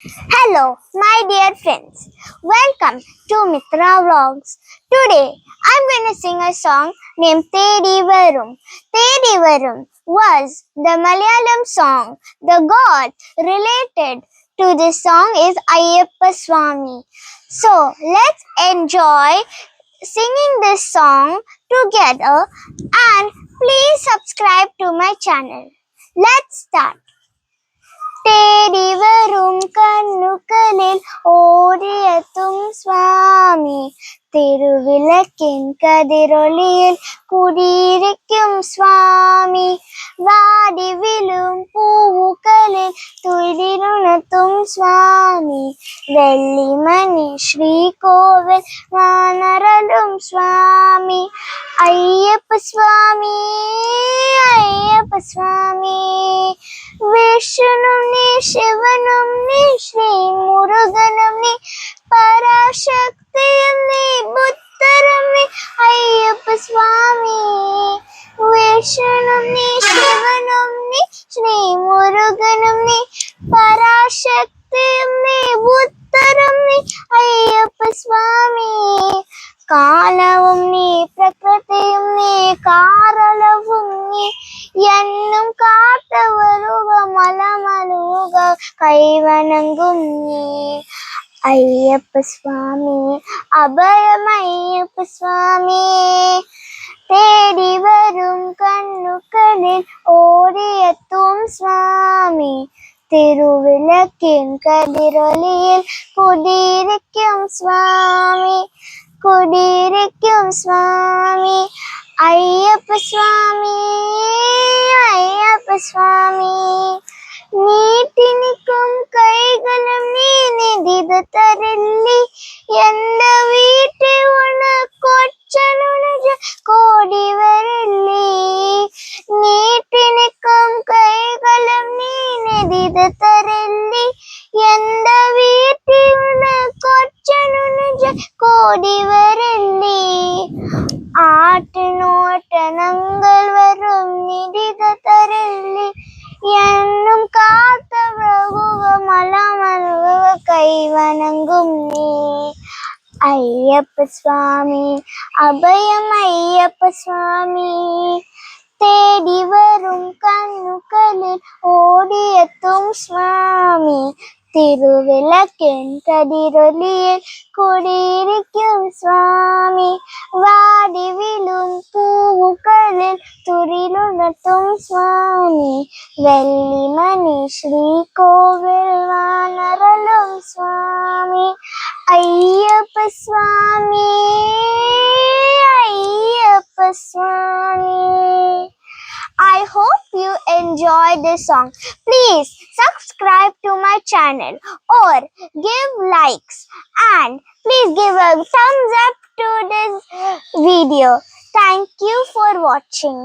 Hello, my dear friends. Welcome to Mitra Vlogs. Today, I'm going to sing a song named Tedi Varum. Tedi Varum was the Malayalam song. The god related to this song is Ayyappa Swami. So, let's enjoy singing this song together and please subscribe to my channel. Let's start. தேடி வரும் கண்ணுகளில் ஓடியத்தும் சுவாமி திருவிளக்கின் கதிரொளியில் குடியிருக்கும் சுவாமி வாடி விழும் பூவுகளில் துயிலுணர்த்தும் சுவாமி வெள்ளிமணி ஸ்ரீகோவில் வானரலும் சுவாமி ஐயப்ப சுவாமி ஐயப்ப சுவாமி விஷ்ணும் நீ சிவனும் நீ ஸ்ரீ முருகனும் நீ பராசக்தியும் நீ புத்தரும் நீ ஐயப்ப சுவாமி விஷ்ணும் நீ சிவனும் நீ ஸ்ரீ முருகனும் நீ பராசக்தியும் நீ புத்தரும் நீ ஐயப்ப சுவாமி காலவும் நீ பிரகிருதியும் நீ காரளவும் நீ என்னும் காட்ட வருக மலமலுக கைவணங்கும் நீ ஐயப்ப சுவாமி அபயம் ஐயப்ப சுவாமி தேடி வரும் கண்ணுகளில் ஓடியத்தும் சுவாமி திருவிளக்கின் கதிரொளியில் குடியிருக்கும் சுவாமி குடியிருக்கும் சுவாமி ஐயப்ப சுவாமி ஐயப்ப சுவாமி நீட்டி நிற்கும் கைகளும் நீ நிதித தரல்லி எந்த வீட்டை உனக்கொச்சனுடைய கோடி வரல்லி நீட்டி நிற்கும் கைகளும் நீ நிதித தரல்லி எந்த வீட்டை உனக்கொச்சனுடைய கோடி வரல்லி ஆட்டு நோட்டனங்கள் வரும் நிதித தரல்லி என்னும் காத்த பிரபுவ மலமலுவ கைவணங்கும் நீ ஐயப்ப சுவாமி அபயம் ஐயப்ப சுவாமி தேடி வரும் கண்ணுகளில் ஓடியத்தும் சுவாமி திருவிளக்கின் கதிரொளியில் குடியிருக்கும் சுவாமி வாடி விழும் பூவுகளில் துரிலுணர்த்தும் சுவாமி வெள்ளிமணி ஸ்ரீகோவில் வானரலும் சுவாமி ஐயப்ப சுவாமி ஐயப்ப சுவாமி. I hope you enjoyed this song. Please subscribe to my channel or give likes and please give a thumbs up to this video. Thank you for watching.